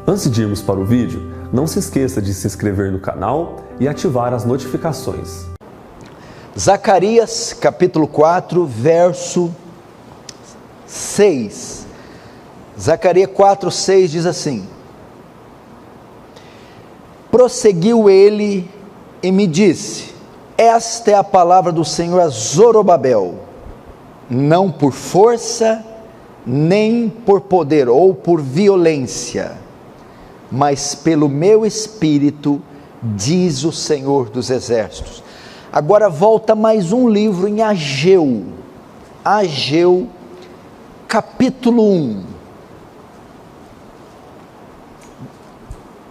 Antes de irmos para o vídeo, não se esqueça de se inscrever no canal e ativar as notificações. Zacarias capítulo 4, verso 6. Zacarias 4, 6 diz assim: prosseguiu ele e me disse: esta é a palavra do Senhor a Zorobabel, não por força, nem por poder ou por violência, mas pelo meu espírito, diz o Senhor dos exércitos. Agora volta mais um livro em Ageu, Ageu capítulo 1,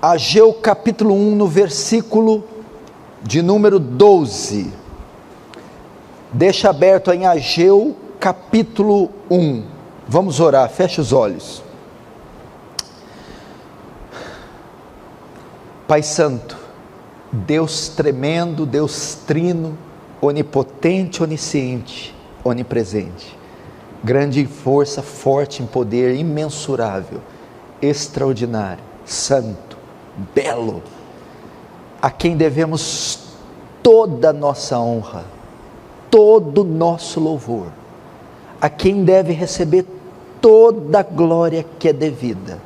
Ageu capítulo 1 no versículo de número 12, deixa aberto em Ageu capítulo 1, vamos orar, fecha os olhos. Pai Santo, Deus tremendo, Deus trino, onipotente, onisciente, onipresente, grande em força, forte em poder, imensurável, extraordinário, santo, belo, a quem devemos toda a nossa honra, todo o nosso louvor, a quem deve receber toda a glória que é devida,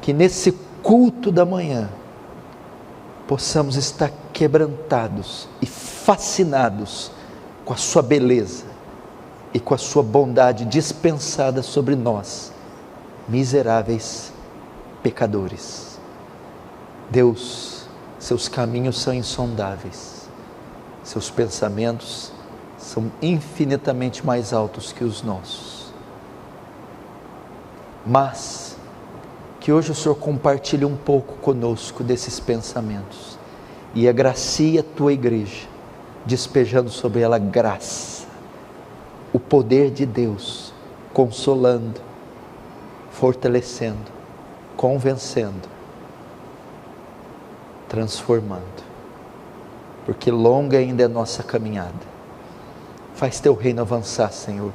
que nesse culto da manhã possamos estar quebrantados e fascinados com a sua beleza e com a sua bondade dispensada sobre nós, miseráveis pecadores. Deus, seus caminhos são insondáveis, seus pensamentos são infinitamente mais altos que os nossos, mas que hoje o Senhor compartilhe um pouco conosco desses pensamentos e agracie a tua igreja, despejando sobre ela graça, o poder de Deus, consolando, fortalecendo, convencendo, transformando, porque longa ainda é a nossa caminhada. Faz teu reino avançar, Senhor,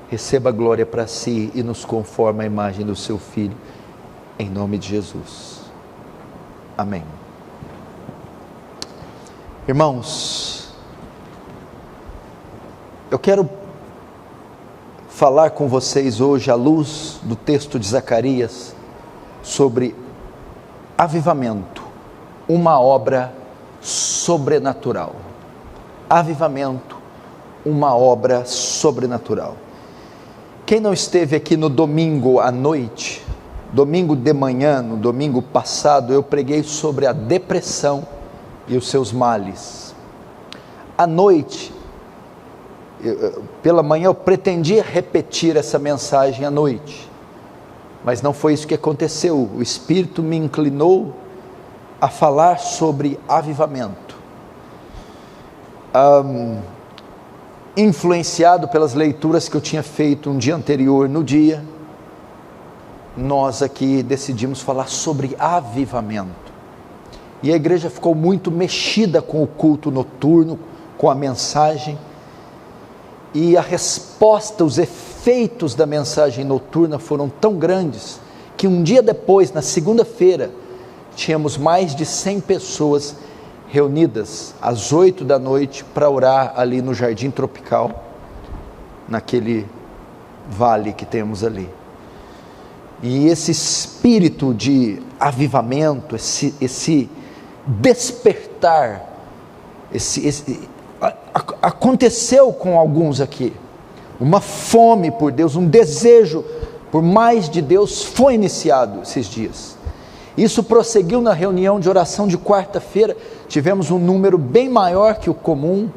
receba a glória para si e nos conforma à imagem do seu Filho, em nome de Jesus, amém. Irmãos, eu quero falar com vocês hoje, à luz do texto de Zacarias, sobre avivamento, uma obra sobrenatural. Avivamento, uma obra sobrenatural. Quem não esteve aqui no domingo à noite, domingo de manhã, no domingo passado, eu preguei sobre a depressão e os seus males. À noite, pela manhã eu pretendia repetir essa mensagem à noite, mas não foi isso que aconteceu. O Espírito me inclinou a falar sobre avivamento, influenciado pelas leituras que eu tinha feito um dia anterior. No dia, nós aqui decidimos falar sobre avivamento, e a igreja ficou muito mexida com o culto noturno, com a mensagem, e a resposta, os efeitos da mensagem noturna foram tão grandes, que um dia depois, na segunda-feira, tínhamos mais de 100 pessoas reunidas, às 8 da noite, para orar ali no Jardim Tropical, naquele vale que temos ali. E esse espírito de avivamento, esse despertar, aconteceu com alguns aqui. Uma fome por Deus, um desejo por mais de Deus foi iniciado esses dias. Isso prosseguiu na reunião de oração de quarta-feira, tivemos um número bem maior que o comum,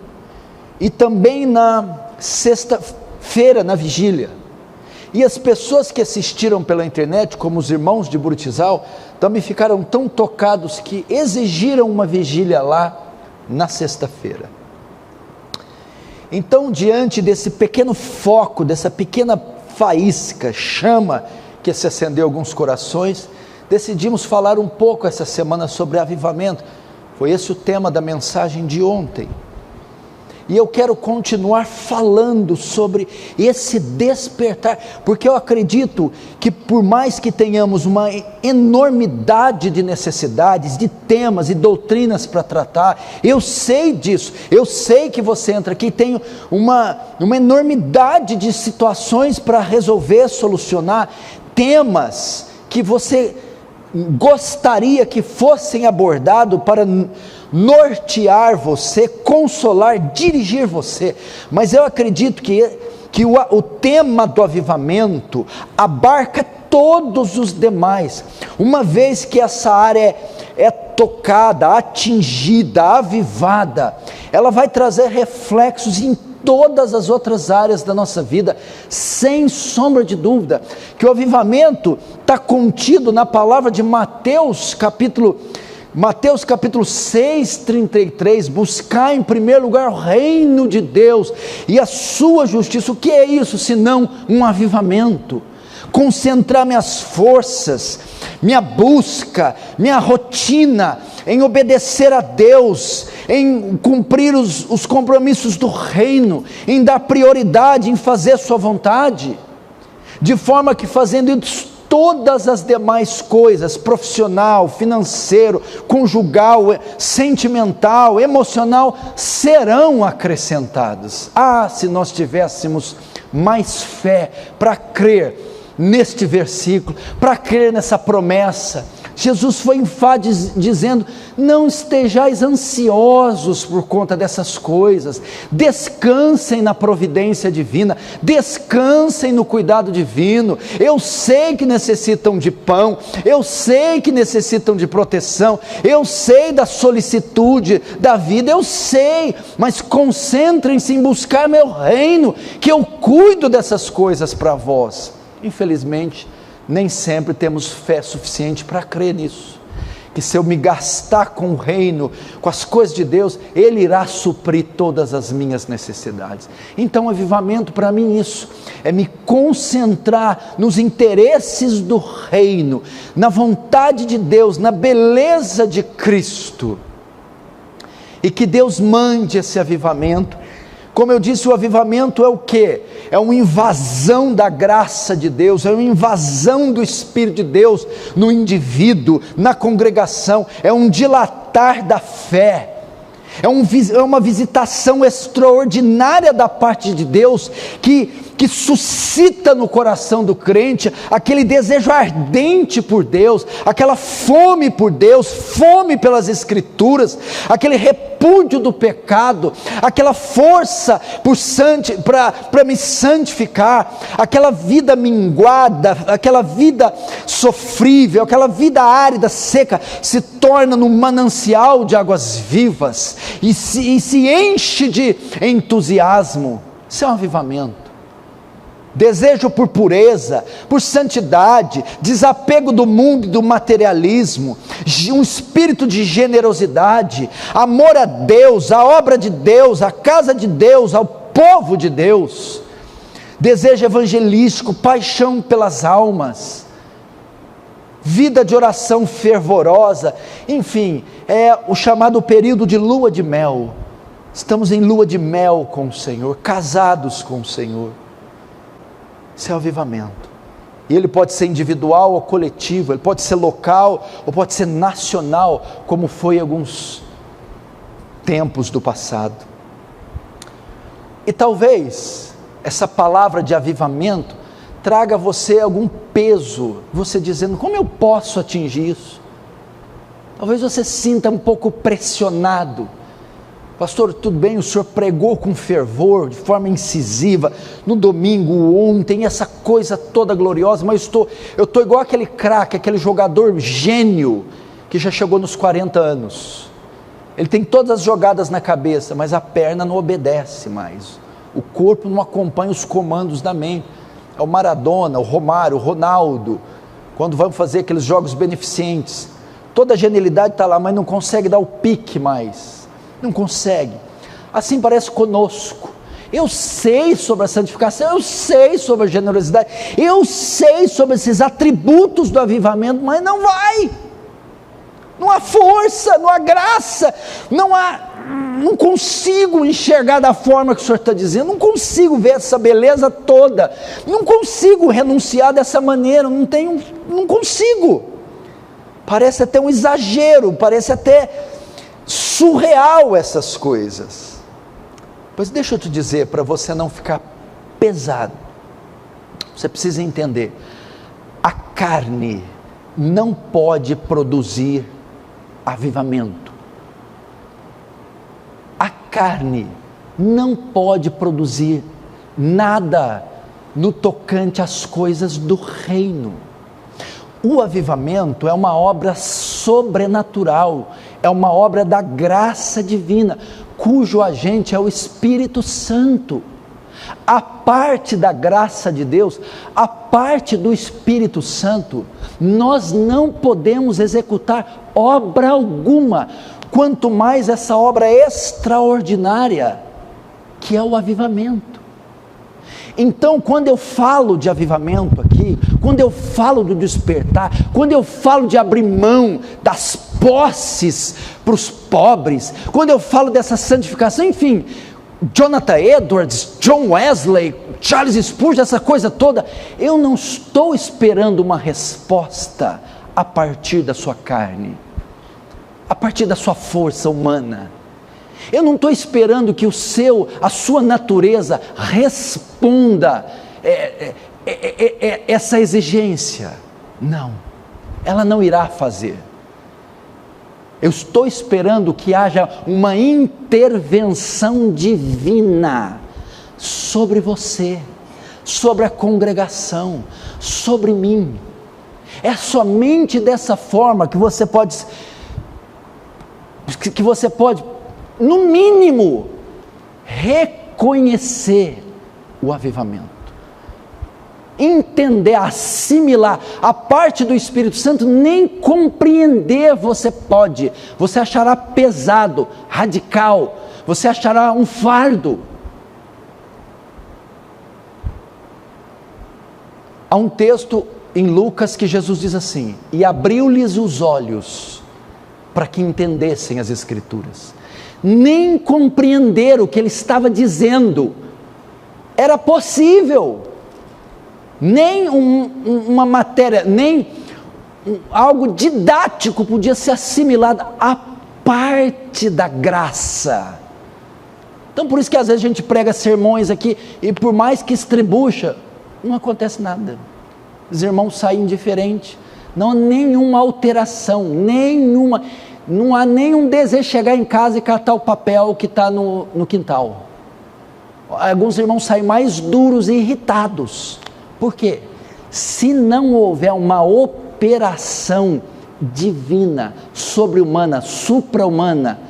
e também na sexta-feira, na vigília. E as pessoas que assistiram pela internet, como os irmãos de Burtizal, também ficaram tão tocados que exigiram uma vigília lá na sexta-feira. Então, diante desse pequeno foco, dessa pequena faísca, chama que se acendeu em alguns corações, decidimos falar um pouco essa semana sobre avivamento. Foi esse o tema da mensagem de ontem. E eu quero continuar falando sobre esse despertar, porque eu acredito que por mais que tenhamos uma enormidade de necessidades, de temas e doutrinas para tratar, eu sei disso, eu sei que você entra aqui e tem uma enormidade de situações para resolver, solucionar, temas que você gostaria que fossem abordados para nortear você, consolar, dirigir você, mas eu acredito que o tema do avivamento abarca todos os demais, uma vez que essa área é tocada, atingida, avivada, ela vai trazer reflexos em todas as outras áreas da nossa vida, sem sombra de dúvida, que o avivamento está contido na palavra de Mateus capítulo 6:33, buscar em primeiro lugar o reino de Deus e a sua justiça. O que é isso senão um avivamento? Concentrar minhas forças, minha busca, minha rotina em obedecer a Deus, em cumprir os compromissos do reino, em dar prioridade em fazer a sua vontade, de forma que fazendo isso, todas as demais coisas, profissional, financeiro, conjugal, sentimental, emocional, serão acrescentadas. Se nós tivéssemos mais fé para crer neste versículo, para crer nessa promessa. Jesus foi enfático dizendo: não estejais ansiosos por conta dessas coisas, descansem na providência divina, descansem no cuidado divino. Eu sei que necessitam de pão, eu sei que necessitam de proteção, eu sei da solicitude da vida, eu sei, mas concentrem-se em buscar meu reino, que eu cuido dessas coisas para vós. Infelizmente, nem sempre temos fé suficiente para crer nisso, que se eu me gastar com o reino, com as coisas de Deus, Ele irá suprir todas as minhas necessidades. Então, avivamento para mim isso, é me concentrar nos interesses do reino, na vontade de Deus, na beleza de Cristo, e que Deus mande esse avivamento. Como eu disse, o avivamento é o quê? É uma invasão da graça de Deus, é uma invasão do Espírito de Deus no indivíduo, na congregação, é um dilatar da fé, é uma visitação extraordinária da parte de Deus, que suscita no coração do crente aquele desejo ardente por Deus, aquela fome por Deus, fome pelas Escrituras, aquele repúdio do pecado, aquela força para me santificar, aquela vida minguada, aquela vida sofrível, aquela vida árida, seca, se torna num manancial de águas vivas e se enche de entusiasmo. Isso é um avivamento. Desejo por pureza, por santidade, desapego do mundo e do materialismo, um espírito de generosidade, amor a Deus, a obra de Deus, a casa de Deus, ao povo de Deus, desejo evangelístico, paixão pelas almas, vida de oração fervorosa, enfim, é o chamado período de lua de mel. Estamos em lua de mel com o Senhor, casados com o Senhor. Isso é o avivamento, e ele pode ser individual ou coletivo, ele pode ser local ou pode ser nacional, como foi em alguns tempos do passado. E talvez essa palavra de avivamento traga a você algum peso, você dizendo: como eu posso atingir isso? Talvez você sinta um pouco pressionado. Pastor, tudo bem, o senhor pregou com fervor, de forma incisiva, no domingo, ontem, essa coisa toda gloriosa, mas eu estou igual aquele craque, aquele jogador gênio, que já chegou nos 40 anos, ele tem todas as jogadas na cabeça, mas a perna não obedece mais, o corpo não acompanha os comandos da mente. É o Maradona, o Romário, o Ronaldo, quando vão fazer aqueles jogos beneficentes, toda a genialidade está lá, mas não consegue dar o pique mais, não consegue. Assim parece conosco. Eu sei sobre a santificação, eu sei sobre a generosidade, eu sei sobre esses atributos do avivamento, mas não há força, não há graça, não há não consigo enxergar da forma que o Senhor está dizendo, não consigo ver essa beleza toda, não consigo renunciar dessa maneira, não consigo. Parece até um exagero, parece até surreal essas coisas. Pois deixa eu te dizer, para você não ficar pesado, você precisa entender, a carne não pode produzir avivamento. A carne não pode produzir nada no tocante às coisas do reino. O avivamento é uma obra sobrenatural, é uma obra da graça divina, cujo agente é o Espírito Santo. A parte da graça de Deus, a parte do Espírito Santo, nós não podemos executar obra alguma, quanto mais essa obra extraordinária, que é o avivamento. Então, quando eu falo de avivamento aqui, quando eu falo do despertar, quando eu falo de abrir mão das posses para os pobres, quando eu falo dessa santificação, enfim, Jonathan Edwards, John Wesley, Charles Spurgeon, essa coisa toda, eu não estou esperando uma resposta a partir da sua carne, a partir da sua força humana. Eu não estou esperando que a sua natureza responda essa exigência. Não, ela não irá fazer. Eu estou esperando que haja uma intervenção divina sobre você, sobre a congregação, sobre mim. É somente dessa forma que você pode, no mínimo, reconhecer o avivamento, entender, assimilar. A parte do Espírito Santo nem compreender você pode, você achará pesado, radical, você achará um fardo. Há um texto em Lucas que Jesus diz assim: e abriu-lhes os olhos para que entendessem as Escrituras. Nem compreender o que ele estava dizendo era possível, nem uma matéria, nem algo didático podia ser assimilado à parte da graça. Então por isso que às vezes a gente prega sermões aqui, e por mais que estrebucha, não acontece nada, os irmãos saem indiferentes, não há nenhuma alteração, não há nenhum desejo de chegar em casa e catar o papel que está no quintal. Alguns irmãos saem mais duros e irritados. Por quê? Se não houver uma operação divina, sobre-humana, supra-humana,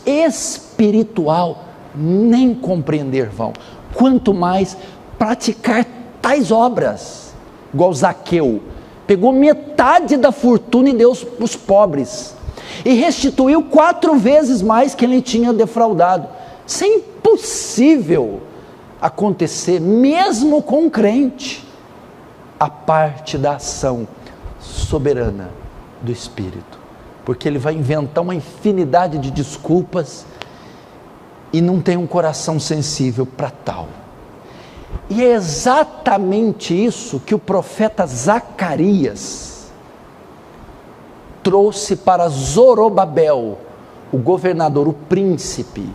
espiritual, nem compreender vão, quanto mais praticar tais obras, igual Zaqueu, pegou metade da fortuna e deu para os pobres, e restituiu 4 vezes mais que ele tinha defraudado. Isso é impossível acontecer, mesmo com um crente, a parte da ação soberana do Espírito, porque ele vai inventar uma infinidade de desculpas, e não tem um coração sensível para tal. E é exatamente isso que o profeta Zacarias trouxe para Zorobabel, o governador, o príncipe,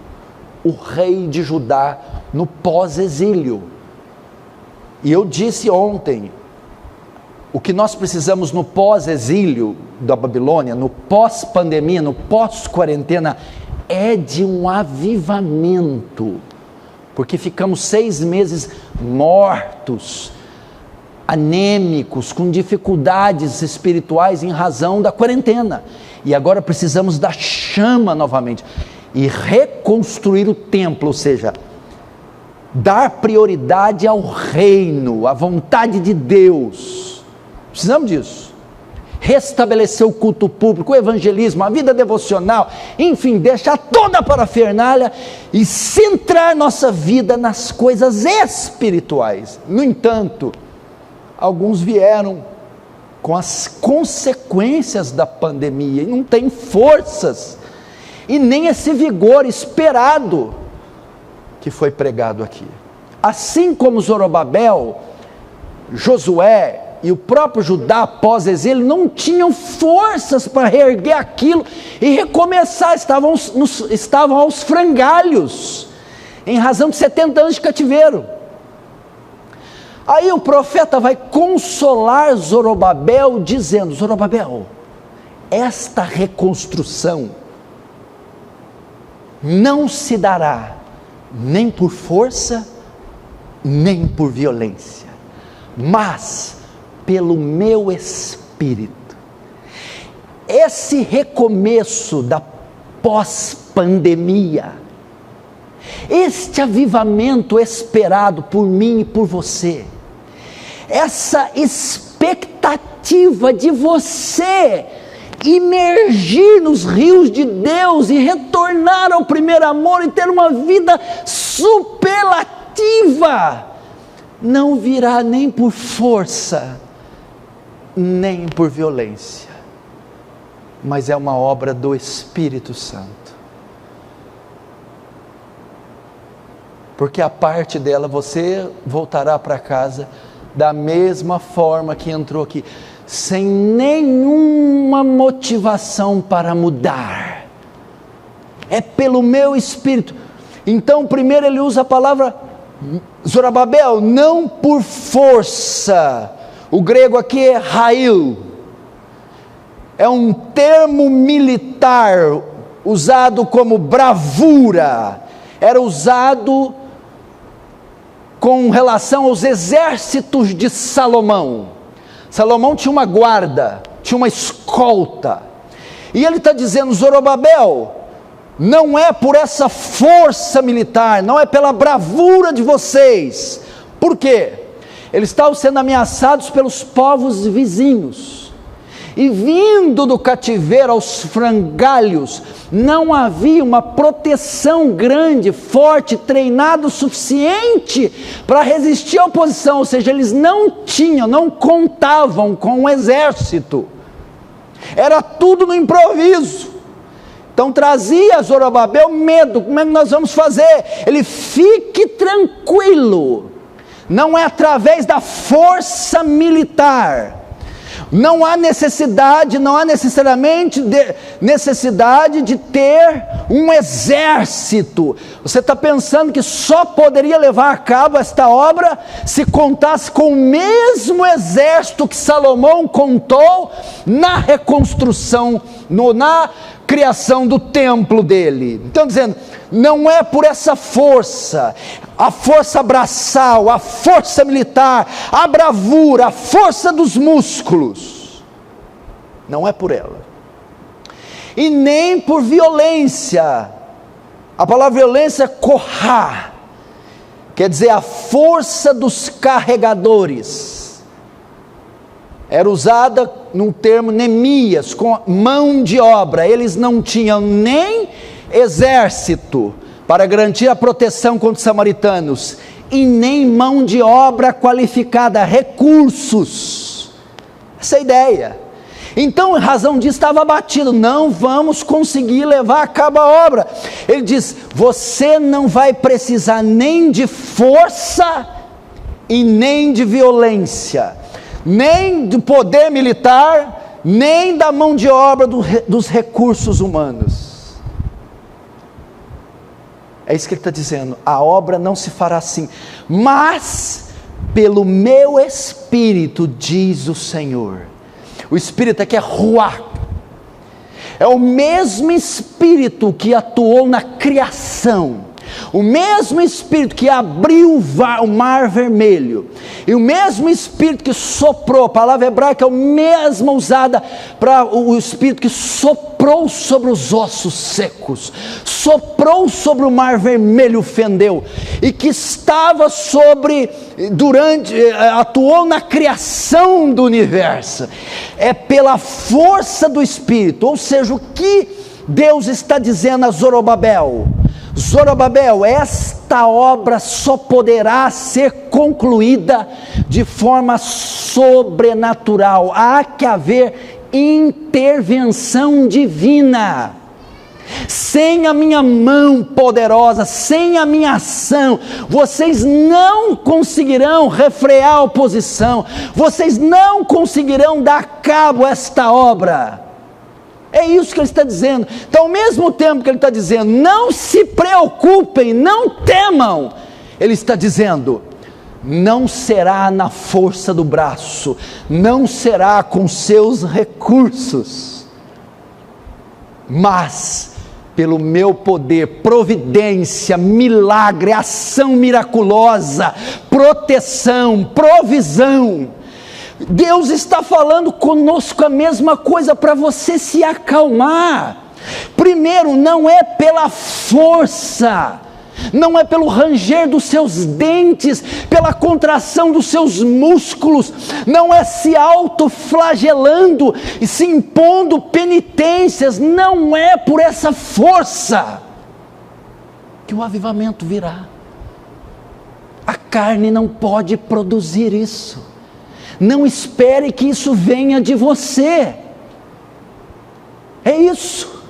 o rei de Judá, no pós-exílio. E eu disse ontem, o que nós precisamos no pós-exílio da Babilônia, no pós-pandemia, no pós-quarentena, é de um avivamento, porque ficamos 6 meses mortos, anêmicos, com dificuldades espirituais em razão da quarentena, e agora precisamos da chama novamente, e reconstruir o templo, ou seja, dar prioridade ao reino, à vontade de Deus. Precisamos disso. Restabelecer o culto público, o evangelismo, a vida devocional, enfim, deixar toda a parafernália e centrar nossa vida nas coisas espirituais. No entanto, alguns vieram com as consequências da pandemia e não têm forças. e nem esse vigor esperado que foi pregado aqui. Assim como Zorobabel, Josué e o próprio Judá após exílio não tinham forças para reerguer aquilo e recomeçar, estavam aos frangalhos, em razão de 70 anos de cativeiro. Aí o profeta vai consolar Zorobabel, dizendo: Zorobabel, esta reconstrução não se dará nem por força, nem por violência, mas pelo meu Espírito. Esse recomeço da pós-pandemia, este avivamento esperado por mim e por você, essa expectativa de você imergir nos rios de Deus e retornar ao primeiro amor e ter uma vida superlativa, não virá nem por força, nem por violência, mas é uma obra do Espírito Santo. Porque a parte dela você voltará para casa da mesma forma que entrou aqui, sem nenhuma motivação para mudar. É pelo meu Espírito. Então primeiro ele usa a palavra Zorobabel, não por força. O grego aqui é rail, é um termo militar usado como bravura, era usado com relação aos exércitos de Salomão. Salomão tinha uma guarda, tinha uma escolta, e ele está dizendo: Zorobabel, não é por essa força militar, não é pela bravura de vocês. Por quê? Eles estavam sendo ameaçados pelos povos vizinhos, e vindo do cativeiro aos frangalhos, não havia uma proteção grande, forte, treinada o suficiente para resistir à oposição, ou seja, eles não contavam com um exército, era tudo no improviso. Então trazia a Zorobabel medo: como é que nós vamos fazer? Ele: fique tranquilo, não é através da força militar, não há necessidade de ter um exército. Você está pensando que só poderia levar a cabo esta obra se contasse com o mesmo exército que Salomão contou na reconstrução, na criação do templo dele. Então dizendo, não é por essa força, a força braçal, a força militar, a bravura, a força dos músculos, não é por ela, e nem por violência. A palavra violência é kohá, quer dizer a força dos carregadores. Era usada num termo Neemias, com mão de obra. Eles não tinham nem exército para garantir a proteção contra os samaritanos, e nem mão de obra qualificada, recursos. Essa é a ideia. Então, em razão disso, estava abatido: não vamos conseguir levar a cabo a obra. Ele diz: você não vai precisar nem de força e nem de violência, nem do poder militar, nem da mão de obra dos recursos humanos. É isso que ele está dizendo: a obra não se fará assim, mas pelo meu Espírito, diz o Senhor. O Espírito aqui é Ruach, é o mesmo Espírito que atuou na criação, o mesmo Espírito que abriu o mar vermelho, e o mesmo Espírito que soprou. A palavra hebraica é a mesma usada para o Espírito que soprou sobre os ossos secos, soprou sobre o mar vermelho, fendeu, e que estava atuou na criação do universo. É pela força do Espírito. Ou seja, o que Deus está dizendo a Zorobabel: Zorobabel, esta obra só poderá ser concluída de forma sobrenatural. Há que haver intervenção divina. Sem a minha mão poderosa, sem a minha ação, vocês não conseguirão refrear a oposição, vocês não conseguirão dar cabo a esta obra. É isso que ele está dizendo. Então, ao mesmo tempo que ele está dizendo, não se preocupem, não temam, ele está dizendo, não será na força do braço, não será com seus recursos, mas pelo meu poder, providência, milagre, ação miraculosa, proteção, provisão. Deus está falando conosco a mesma coisa para você se acalmar. Primeiro, não é pela força, não é pelo ranger dos seus dentes, pela contração dos seus músculos, não é se autoflagelando e se impondo penitências, não é por essa força que o avivamento virá. A carne não pode produzir isso. Não espere que isso venha de você. É isso.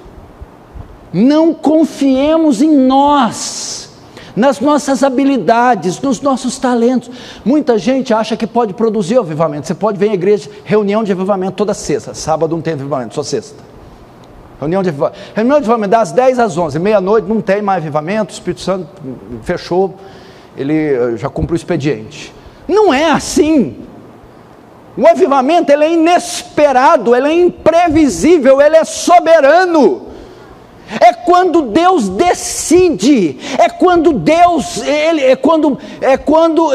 Não confiemos em nós, nas nossas habilidades, nos nossos talentos. Muita gente acha que pode produzir o avivamento. Você pode ver em igreja, reunião de avivamento toda sexta. Sábado não tem avivamento, só sexta. Reunião de avivamento das 10 às 11, meia-noite não tem mais avivamento, o Espírito Santo fechou, ele já cumpriu o expediente. Não é assim. O avivamento, ele é inesperado, ele é imprevisível, ele é soberano. É quando Deus decide, é quando Deus,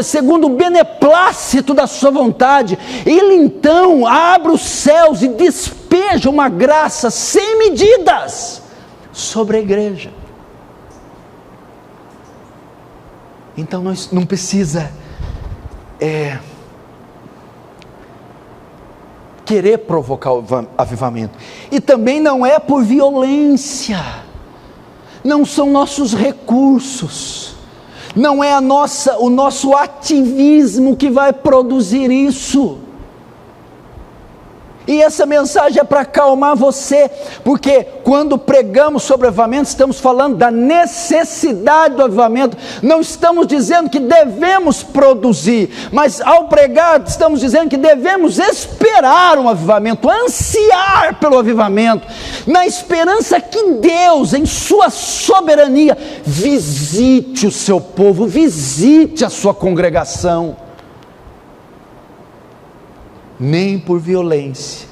segundo o beneplácito da sua vontade, Ele então abre os céus e despeja uma graça sem medidas sobre a igreja. Então nós não precisa querer provocar o avivamento, e também não é por violência, não são nossos recursos, não é o nosso ativismo que vai produzir isso. E essa mensagem é para acalmar você, porque quando pregamos sobre avivamento, estamos falando da necessidade do avivamento, não estamos dizendo que devemos produzir, mas ao pregar, estamos dizendo que devemos esperar um avivamento, ansiar pelo avivamento, na esperança que Deus, em sua soberania, visite o seu povo, visite a sua congregação. Nem por violência,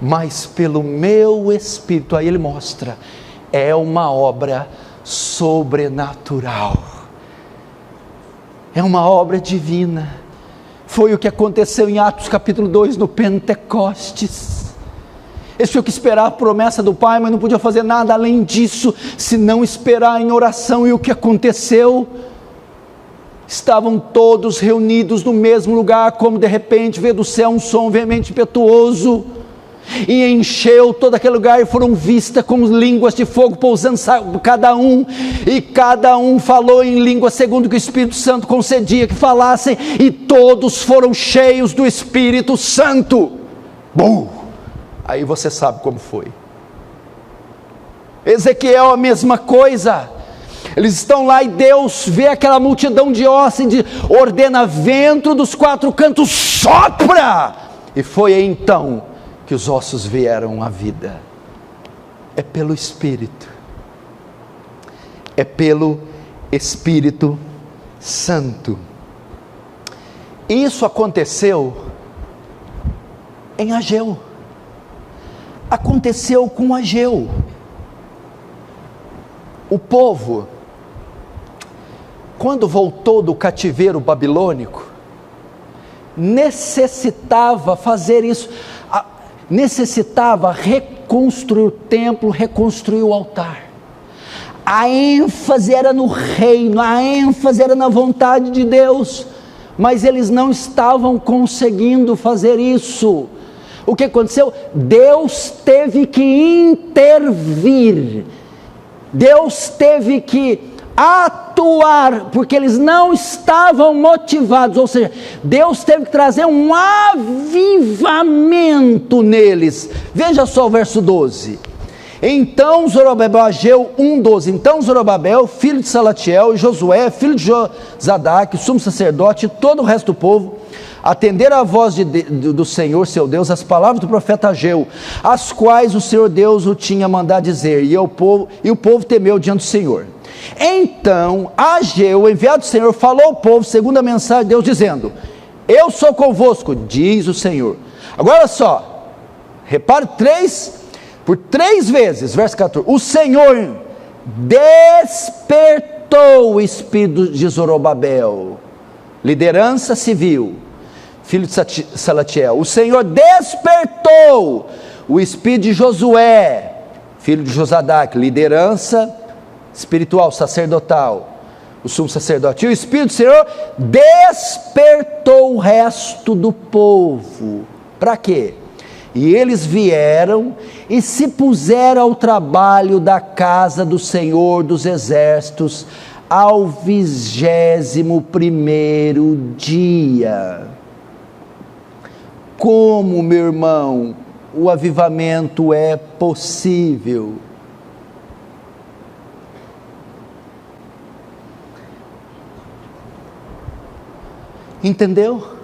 mas pelo meu Espírito. Aí ele mostra, é uma obra sobrenatural, é uma obra divina. Foi o que aconteceu em Atos capítulo 2, no Pentecostes. Eles tinham que esperar a promessa do Pai, mas não podiam fazer nada além disso, senão esperar em oração. E o que aconteceu? Estavam todos reunidos no mesmo lugar, como de repente veio do céu um som veemente impetuoso, e encheu todo aquele lugar, e foram vistas como línguas de fogo pousando cada um, e cada um falou em língua segundo o que o Espírito Santo concedia que falassem, e todos foram cheios do Espírito Santo. Bom, aí você sabe como foi. Ezequiel, a mesma coisa. Eles estão lá e Deus vê aquela multidão de ossos e ordena vento dos quatro cantos, sopra! E foi então que os ossos vieram à vida. É pelo Espírito. É pelo Espírito Santo. Isso aconteceu em Ageu. Aconteceu com Ageu. O povo, quando voltou do cativeiro babilônico, necessitava fazer isso, necessitava reconstruir o templo, reconstruir o altar. A ênfase era no reino, a ênfase era na vontade de Deus, mas eles não estavam conseguindo fazer isso. O que aconteceu? Deus teve que intervir, Deus teve que atuar, porque eles não estavam motivados, ou seja, Deus teve que trazer um avivamento neles. Veja só o verso 12, Então Zorobabel, Ageu 1:12, então Zorobabel, filho de Salatiel, e Josué, filho de Josadaque, sumo sacerdote, e todo o resto do povo, atenderam a voz do Senhor seu Deus, as palavras do profeta Ageu, as quais o Senhor Deus o tinha mandado dizer, e o povo temeu diante do Senhor. Então Ageu, o enviado do Senhor, falou ao povo segundo a mensagem de Deus, dizendo: eu sou convosco, diz o Senhor. Agora só, repare por três vezes, verso 14, o Senhor despertou o espírito de Zorobabel, liderança civil, filho de Salatiel. O Senhor despertou o espírito de Josué, filho de Josadaque, liderança espiritual, sacerdotal, o sumo sacerdote. E o Espírito do Senhor despertou o resto do povo. Para quê? E eles vieram e se puseram ao trabalho da casa do Senhor dos Exércitos ao 21º dia. Como, meu irmão, o avivamento é possível? Entendeu?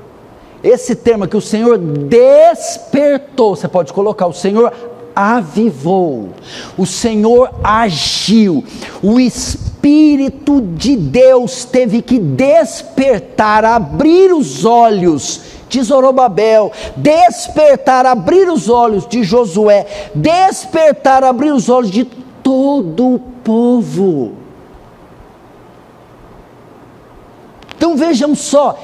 Esse termo que o Senhor despertou, você pode colocar, o Senhor avivou, o Senhor agiu, o Espírito de Deus teve que despertar, abrir os olhos de Zorobabel, despertar, abrir os olhos de Josué, despertar, abrir os olhos de todo o povo. Então vejam só,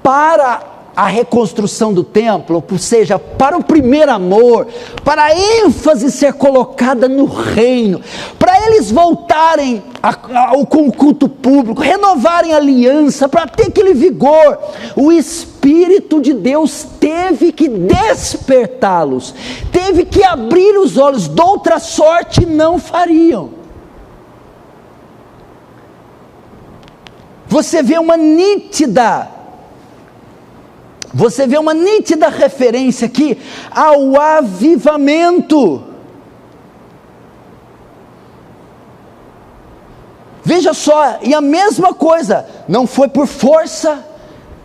para a reconstrução do templo, ou seja, para o primeiro amor, para a ênfase ser colocada no reino, para eles voltarem ao culto público, renovarem a aliança, para ter aquele vigor, o Espírito de Deus teve que despertá-los, teve que abrir os olhos, de outra sorte não fariam. Você vê uma nítida referência aqui ao avivamento. Veja só, e a mesma coisa, não foi por força,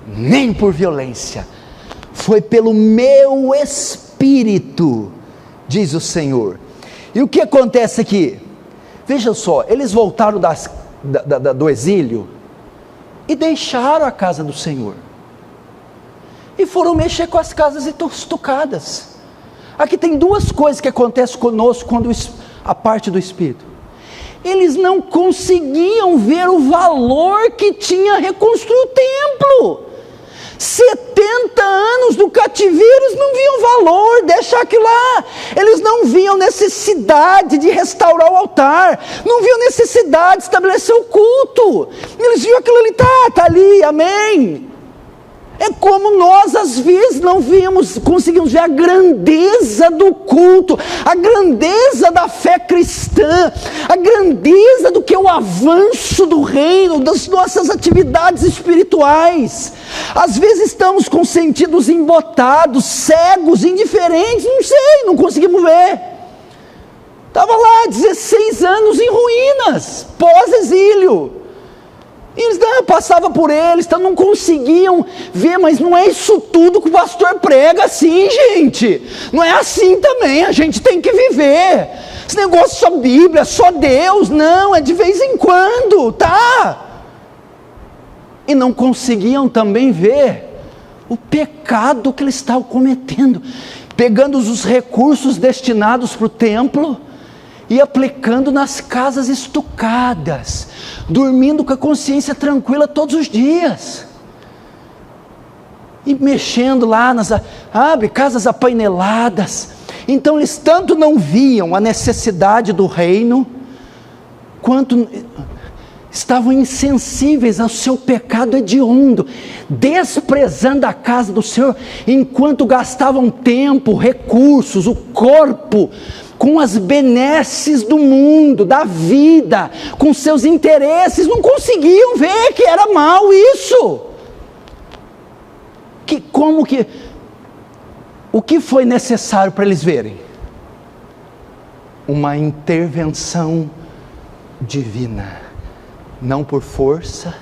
nem por violência, foi pelo meu Espírito, diz o Senhor. E o que acontece aqui? Veja só, eles voltaram do exílio, e deixaram a casa do Senhor, e foram mexer com as casas estucadas. Aqui tem duas coisas que acontecem conosco, quando a parte do Espírito, eles não conseguiam ver o valor que tinha reconstruir o templo. 70 anos do cativeiro, eles não viam valor, deixar aquilo lá, eles não viam necessidade de restaurar o altar, não viam necessidade de estabelecer o culto, eles viam aquilo ali, tá ali, amém. É como nós às vezes não conseguimos ver a grandeza do culto, a grandeza da fé cristã, a grandeza do que é o avanço do reino, das nossas atividades espirituais. Às vezes estamos com sentidos embotados, cegos, indiferentes, não conseguimos ver. Estava lá 16 anos em ruínas, pós-exílio. E eles passavam por eles, então não conseguiam ver, mas não é isso tudo que o pastor prega assim, gente. Não é assim também, a gente tem que viver. Esse negócio só Bíblia, só Deus, não, é de vez em quando, tá? E não conseguiam também ver o pecado que eles estavam cometendo, pegando os recursos destinados para o templo e aplicando nas casas estucadas, dormindo com a consciência tranquila todos os dias, e mexendo lá nas casas apaineladas. Então eles tanto não viam a necessidade do reino, quanto estavam insensíveis ao seu pecado hediondo, desprezando a casa do Senhor, enquanto gastavam tempo, recursos, o corpo, com as benesses do mundo, da vida, com seus interesses. Não conseguiam ver que era mal isso. O que foi necessário para eles verem? uma intervenção divina, não por força,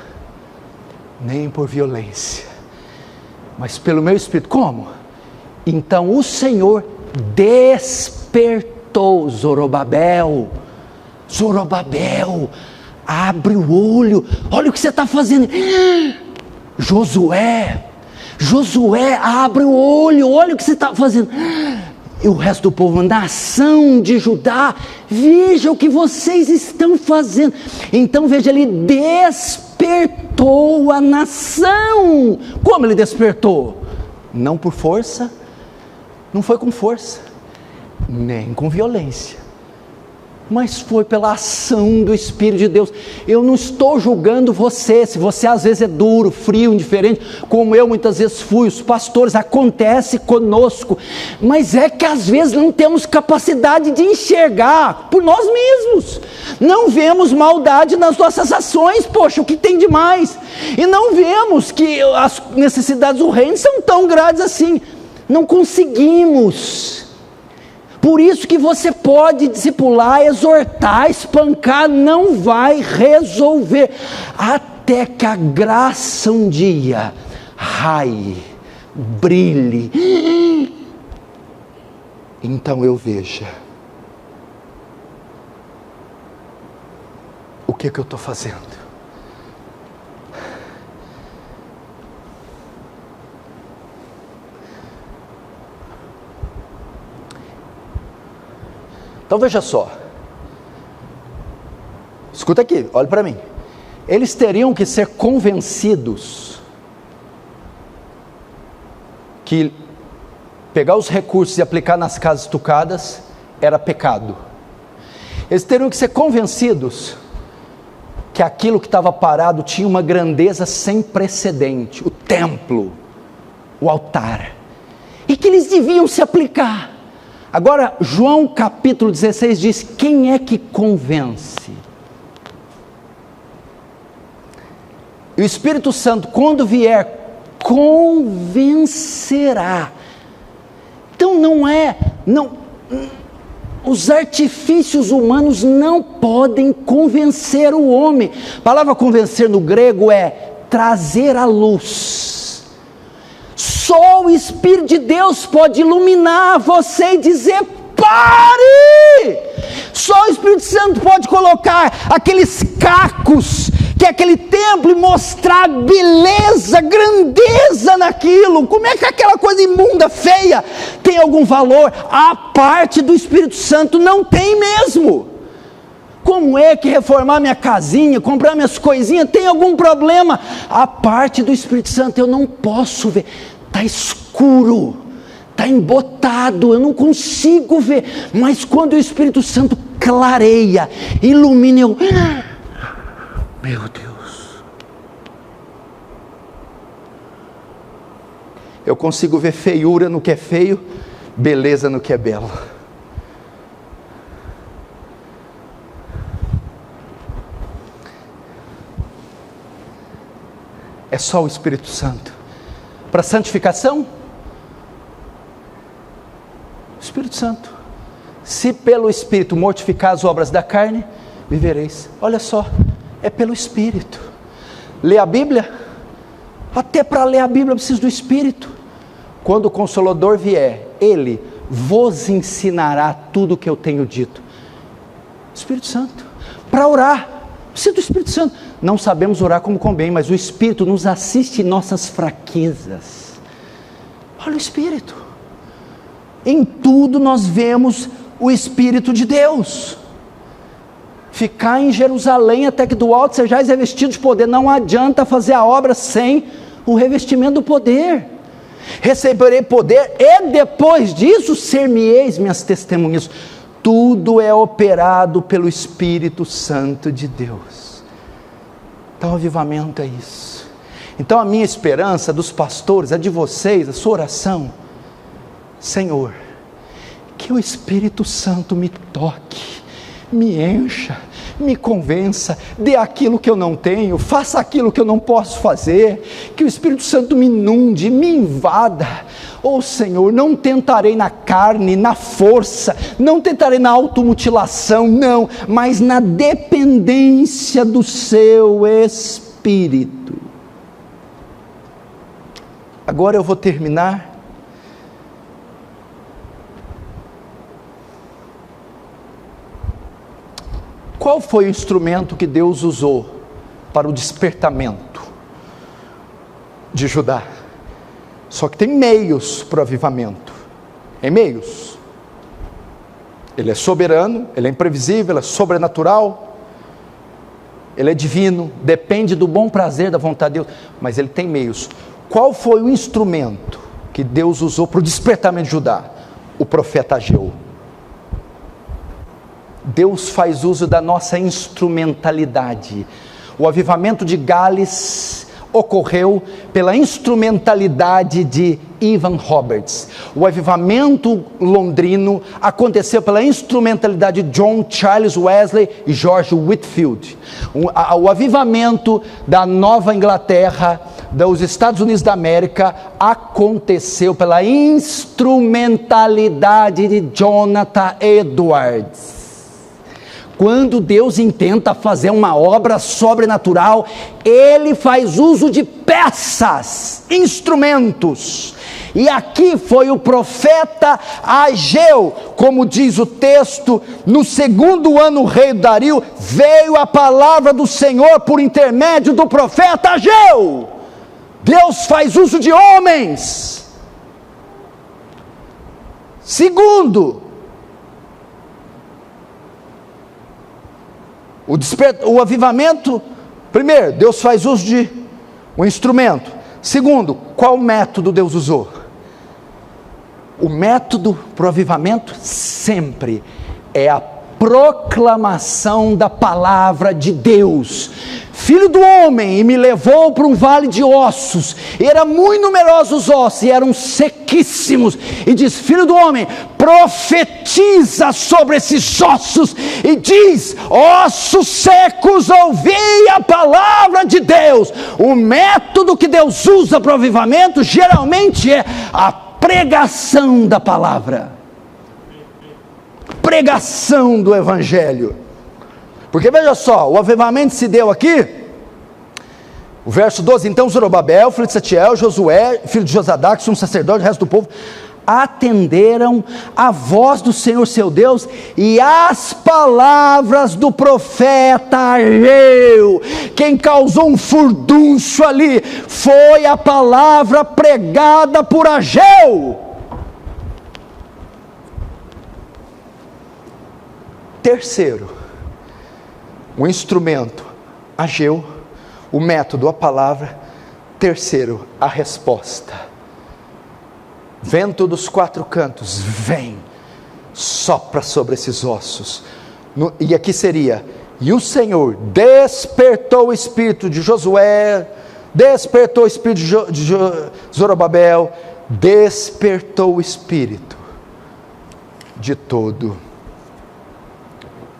nem por violência, mas pelo meu Espírito. Como? Então o Senhor despertou Zorobabel. Zorobabel, abre o olho, olha o que você está fazendo. Josué, abre o olho, olha o que você está fazendo. E o resto do povo, nação de Judá, veja o que vocês estão fazendo. Então veja, ele despertou a nação. Como ele despertou? Não por força, não foi com força, nem com violência, mas foi pela ação do Espírito de Deus. Eu não estou julgando você, se você às vezes é duro, frio, indiferente, como eu muitas vezes fui, os pastores, acontece conosco, mas é que às vezes não temos capacidade de enxergar por nós mesmos, não vemos maldade nas nossas ações, poxa, o que tem de mais? E não vemos que as necessidades do reino são tão grandes assim, não conseguimos. Por isso que você pode discipular, exortar, espancar, não vai resolver, até que a graça um dia raie, brilhe, então eu veja o que eu estou fazendo. Então veja só, escuta aqui, olha para mim, eles teriam que ser convencidos que pegar os recursos e aplicar nas casas estucadas era pecado. Eles teriam que ser convencidos que aquilo que estava parado tinha uma grandeza sem precedente, o templo, o altar, e que eles deviam se aplicar. Agora, João capítulo 16 diz, quem é que convence? E o Espírito Santo, quando vier, convencerá. Então os artifícios humanos não podem convencer o homem. A palavra convencer no grego é trazer à luz. Só o Espírito de Deus pode iluminar você e dizer, pare! Só o Espírito Santo pode colocar aqueles cacos, que é aquele templo, e mostrar beleza, grandeza naquilo. Como é que aquela coisa imunda, feia, tem algum valor? A parte do Espírito Santo não tem mesmo. Como é que reformar minha casinha, comprar minhas coisinhas, tem algum problema? A parte do Espírito Santo eu não posso ver. Está escuro, está embotado, eu não consigo ver, mas quando o Espírito Santo clareia, ilumina, meu Deus, eu consigo ver feiura no que é feio, beleza no que é belo. É só o Espírito Santo. Para santificação, Espírito Santo. Se pelo Espírito mortificar as obras da carne, vivereis. Olha só, é pelo Espírito. Ler a Bíblia, até para ler a Bíblia eu preciso do Espírito. Quando o Consolador vier, Ele vos ensinará tudo o que eu tenho dito. Espírito Santo. Para orar, preciso do Espírito Santo. Não sabemos orar como convém, mas o Espírito nos assiste em nossas fraquezas. Olha o Espírito. Em tudo nós vemos o Espírito de Deus. Ficar em Jerusalém até que do alto sejais revestidos de poder. Não adianta fazer a obra sem o revestimento do poder. Receberei poder e depois disso ser-me-eis minhas testemunhas. Tudo é operado pelo Espírito Santo de Deus. Então o avivamento é isso. Então a minha esperança dos pastores, a de vocês, a sua oração, Senhor, que o Espírito Santo me toque, me encha, me convença, dê aquilo que eu não tenho, faça aquilo que eu não posso fazer, que o Espírito Santo me inunde, me invada. Oh Senhor, não tentarei na carne, na força, não tentarei na automutilação, não, mas na dependência do seu Espírito. Agora eu vou terminar. Qual foi o instrumento que Deus usou para o despertamento de Judá? Só que tem meios para o avivamento. Tem meios. Ele é soberano, ele é imprevisível, ele é sobrenatural, ele é divino, depende do bom prazer da vontade de Deus, mas ele tem meios. Qual foi o instrumento que Deus usou para o despertamento de Judá? O profeta Ageu. Deus faz uso da nossa instrumentalidade. O avivamento de Gales ocorreu pela instrumentalidade de Evan Roberts. O avivamento londrino aconteceu pela instrumentalidade de John Charles Wesley e George Whitefield. O avivamento da Nova Inglaterra, dos Estados Unidos da América, aconteceu pela instrumentalidade de Jonathan Edwards. Quando Deus intenta fazer uma obra sobrenatural, Ele faz uso de peças, instrumentos. E aqui foi o profeta Ageu, como diz o texto, no segundo ano rei Dario, veio a palavra do Senhor por intermédio do profeta Ageu. Deus faz uso de homens. Segundo, o avivamento, primeiro, Deus faz uso de um instrumento. Segundo, qual método Deus usou? O método para o avivamento sempre é a proclamação da palavra de Deus. Filho do homem, e me levou para um vale de ossos, e eram muito numerosos ossos, e eram sequíssimos, e diz: filho do homem, profetiza sobre esses ossos, e diz: ossos secos, ouvi a palavra de Deus. O método que Deus usa para o avivamento, geralmente é a pregação da palavra, pregação do evangelho. Porque veja só, o avivamento se deu aqui, o verso 12, então Zorobabel, filho de Setiel, Josué, filho de Josadac, sumo sacerdote, o resto do povo, atenderam a voz do Senhor seu Deus, e as palavras do profeta Ageu. Quem causou um furdunço ali, foi a palavra pregada por Ageu. Terceiro, o instrumento, Ageu, o método, a palavra. Terceiro, a resposta. Vento dos quatro cantos, vem, sopra sobre esses ossos. E aqui seria: e o Senhor despertou o espírito de Josué, despertou o espírito de Zorobabel, despertou o espírito de todo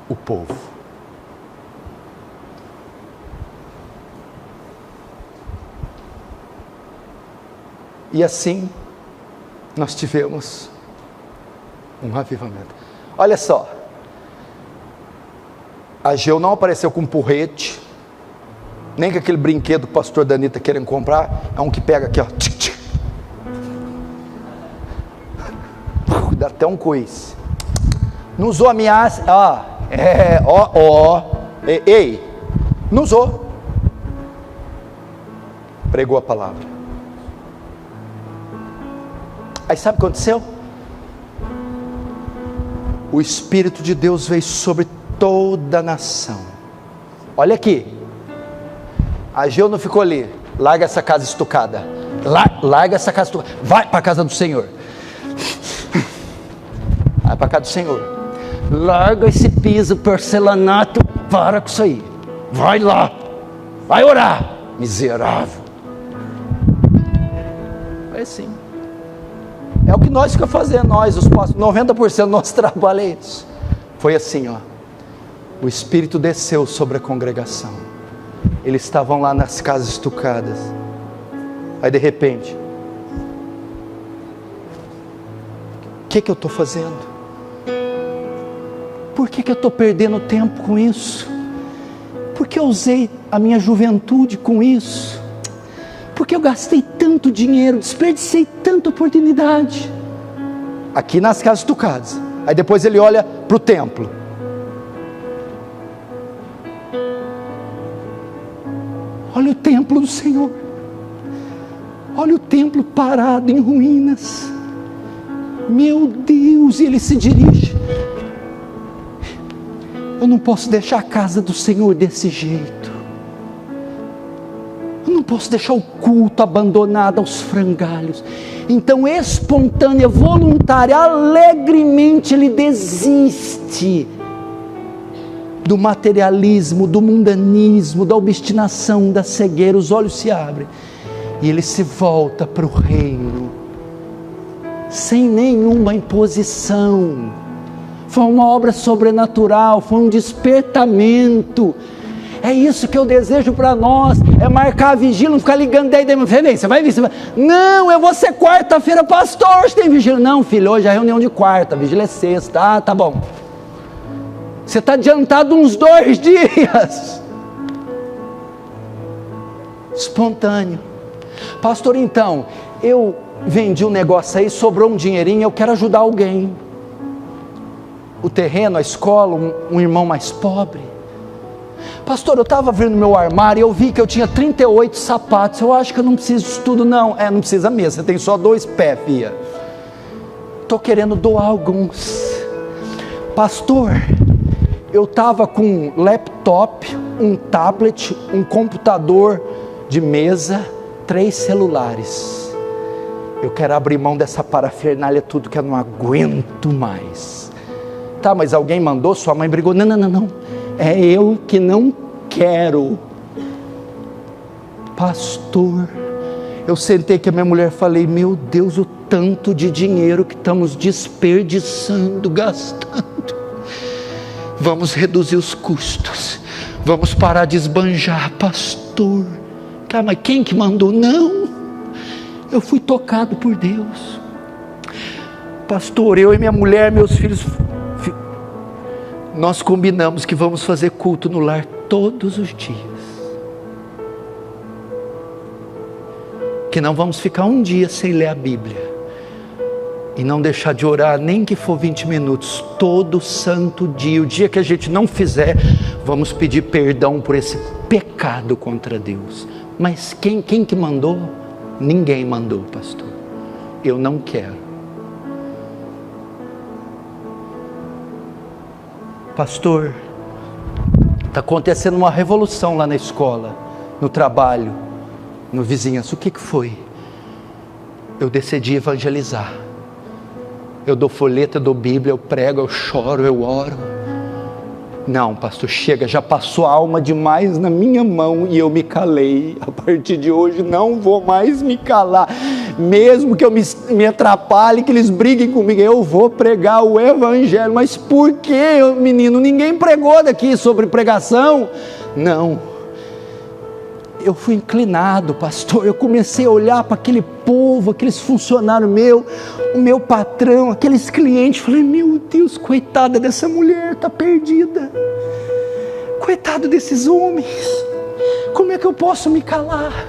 o povo. E assim nós tivemos um avivamento. Olha só, Ageu não apareceu com um porrete, nem com aquele brinquedo que o pastor Danita querendo comprar. É um que pega aqui, ó, dá até um coice. Não usou ameaça, ei, não usou. Pregou a palavra. Aí sabe o que aconteceu? O Espírito de Deus veio sobre toda a nação. Olha aqui, Ageu não ficou ali: larga essa casa estucada, larga essa casa estucada, vai para a casa do Senhor, vai para a casa do Senhor, larga esse piso porcelanato, para com isso aí, vai lá, vai orar, miserável. É assim. É o que nós ficamos fazendo, nós, os pastores, 90% do nosso trabalho é isso. Foi assim, ó. O Espírito desceu sobre a congregação. Eles estavam lá nas casas estucadas. Aí de repente, que eu estou fazendo? Por que eu estou perdendo tempo com isso? Por que eu usei a minha juventude com isso? Por que eu gastei tanto dinheiro, desperdicei tanta oportunidade? Aqui nas casas tucadas. Aí depois ele olha para o templo. Olha o templo do Senhor. Olha o templo parado em ruínas. Meu Deus, e ele se dirige. Eu não posso deixar a casa do Senhor desse jeito. Eu não posso deixar o culto abandonado aos frangalhos. Então, espontânea, voluntária, alegremente ele desiste do materialismo, do mundanismo, da obstinação, da cegueira. Os olhos se abrem e ele se volta para o reino, sem nenhuma imposição. Foi uma obra sobrenatural, foi um despertamento. É isso que eu desejo para nós, é marcar a vigília, não ficar ligando daí, você vai vir, não, eu vou ser quarta-feira, pastor, hoje tem vigília. Não, filho, hoje é reunião de quarta, vigília é sexta. Tá bom. Você está adiantado uns 2 dias. Espontâneo. Pastor, então, eu vendi um negócio aí, sobrou um dinheirinho, eu quero ajudar alguém. O terreno, a escola, um irmão mais pobre. Pastor, eu estava vendo meu armário e eu vi que eu tinha 38 sapatos. Eu acho que eu não preciso disso tudo, não. Não precisa mesmo, você tem só 2 pés, filha. Estou querendo doar alguns. Pastor, eu estava com um laptop, um tablet, um computador de mesa, 3 celulares. Eu quero abrir mão dessa parafernália tudo que eu não aguento mais. Tá, mas alguém mandou? Sua mãe brigou? Não. É eu que não quero. Pastor, eu sentei com a minha mulher e falei, meu Deus, o tanto de dinheiro que estamos desperdiçando, gastando. Vamos reduzir os custos. Vamos parar de esbanjar, pastor. Cara, mas quem que mandou? Não, eu fui tocado por Deus. Pastor, eu e minha mulher, meus filhos, nós combinamos que vamos fazer culto no lar todos os dias. Que não vamos ficar um dia sem ler a Bíblia. E não deixar de orar, nem que for 20 minutos, todo santo dia. O dia que a gente não fizer, vamos pedir perdão por esse pecado contra Deus. Mas quem que mandou? Ninguém mandou, pastor. Eu não quero. Pastor, está acontecendo uma revolução lá na escola, no trabalho, no vizinhança. O que foi? Eu decidi evangelizar. Eu dou folheto, eu dou Bíblia, eu prego, eu choro, eu oro. Não, pastor, chega, já passou a alma demais na minha mão e eu me calei. A partir de hoje não vou mais me calar. Mesmo que eu me atrapalhe, que eles briguem comigo, eu vou pregar o evangelho. Mas por que, menino? Ninguém pregou daqui sobre pregação. Não. Eu fui inclinado, pastor. Eu comecei a olhar para aquele povo, aqueles funcionários meus, o meu patrão, aqueles clientes. Falei, meu Deus, coitada dessa mulher, está perdida. Coitado desses homens. Como é que eu posso me calar?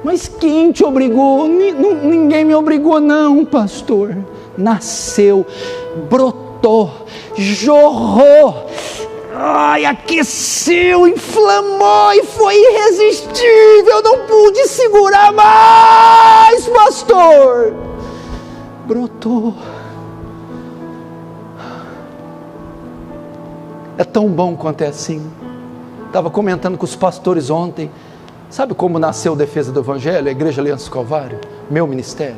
Mas quem te obrigou? Ninguém me obrigou não, pastor. Nasceu, brotou, jorrou, aqueceu, inflamou e foi irresistível. Eu não pude segurar mais, pastor. Brotou. É tão bom quanto é assim. Estava comentando com os pastores ontem. Sabe como nasceu a Defesa do Evangelho, a Igreja Aliança do Calvário? Meu ministério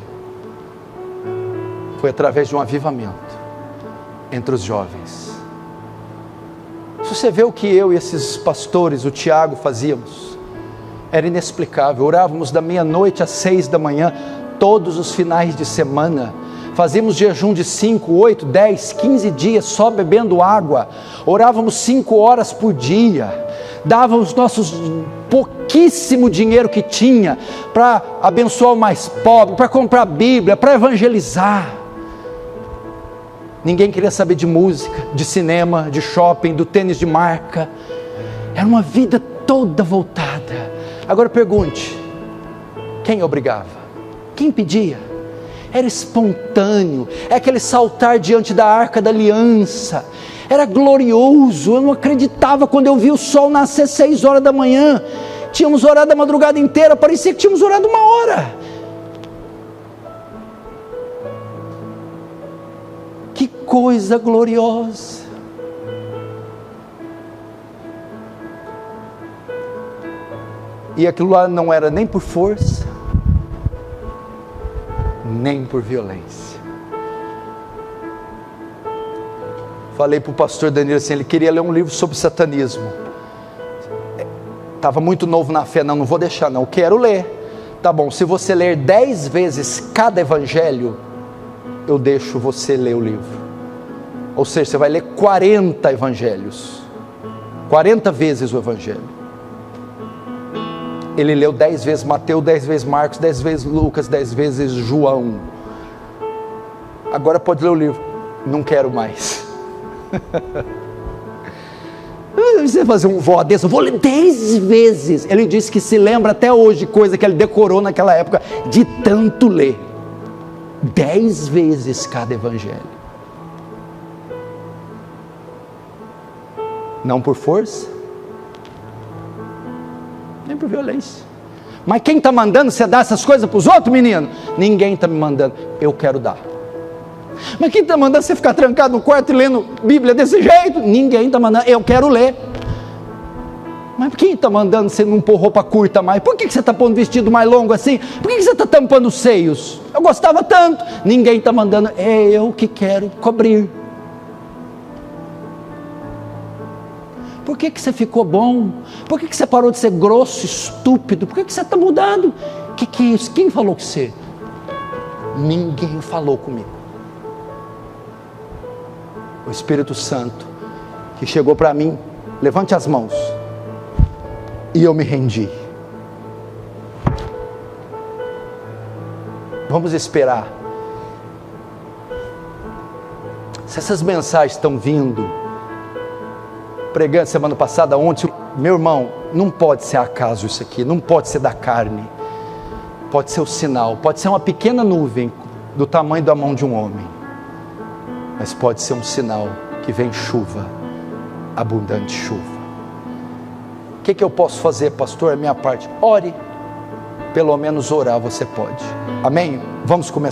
foi através de um avivamento entre os jovens. Se você vê o que eu e esses pastores, o Tiago, fazíamos, era inexplicável. Orávamos da meia-noite às 6 da manhã, todos os finais de semana. Fazíamos jejum de 5, 8, 10, 15 dias só bebendo água. Orávamos 5 horas por dia. Dávamos nossos pouquíssimo dinheiro que tinha para abençoar o mais pobre, para comprar Bíblia, para evangelizar. Ninguém queria saber de música, de cinema, de shopping, do tênis de marca. Era uma vida toda voltada. Agora pergunte, quem obrigava? Quem pedia? Era espontâneo, é aquele saltar diante da arca da aliança, era glorioso. Eu não acreditava quando eu vi o sol nascer 6 horas da manhã, tínhamos orado a madrugada inteira, parecia que tínhamos orado 1 hora. Que coisa gloriosa. E aquilo lá não era nem por força, nem por violência. Falei para o pastor Danilo assim, ele queria ler um livro sobre satanismo. Estava muito novo na fé, não vou deixar não, quero ler. Tá bom, se você ler 10 vezes cada evangelho, eu deixo você ler o livro. Ou seja, você vai ler 40 evangelhos, 40 vezes o evangelho. Ele leu 10 vezes Mateus, 10 vezes Marcos, 10 vezes Lucas, 10 vezes João. Agora pode ler o livro. Não quero mais. Você fazer um vó desse, eu vou ler 10 vezes. Ele disse que se lembra até hoje, coisa que ele decorou naquela época, de tanto ler. 10 vezes cada evangelho. Não por força, nem por violência. Mas quem está mandando você dar essas coisas para os outros, menino? Ninguém está me mandando, eu quero dar. Mas quem está mandando você ficar trancado no quarto e lendo Bíblia desse jeito? Ninguém está mandando, eu quero ler. Mas quem está mandando você não pôr roupa curta mais? Por que você está pondo vestido mais longo assim? Por que você está tampando os seios? Eu gostava tanto. Ninguém está mandando, é eu que quero cobrir. Por que você ficou bom? Por que você parou de ser grosso, estúpido? Por que você está mudado? Que é isso? Quem falou com você? Ninguém falou comigo. O Espírito Santo que chegou para mim, levante as mãos. E eu me rendi. Vamos esperar. Se essas mensagens estão vindo, pregando semana passada, ontem, meu irmão, não pode ser acaso isso aqui, não pode ser da carne, pode ser o sinal, pode ser uma pequena nuvem do tamanho da mão de um homem, mas pode ser um sinal que vem chuva, abundante chuva. O que eu posso fazer, pastor? É a minha parte. Ore, pelo menos orar você pode. Amém? Vamos começar.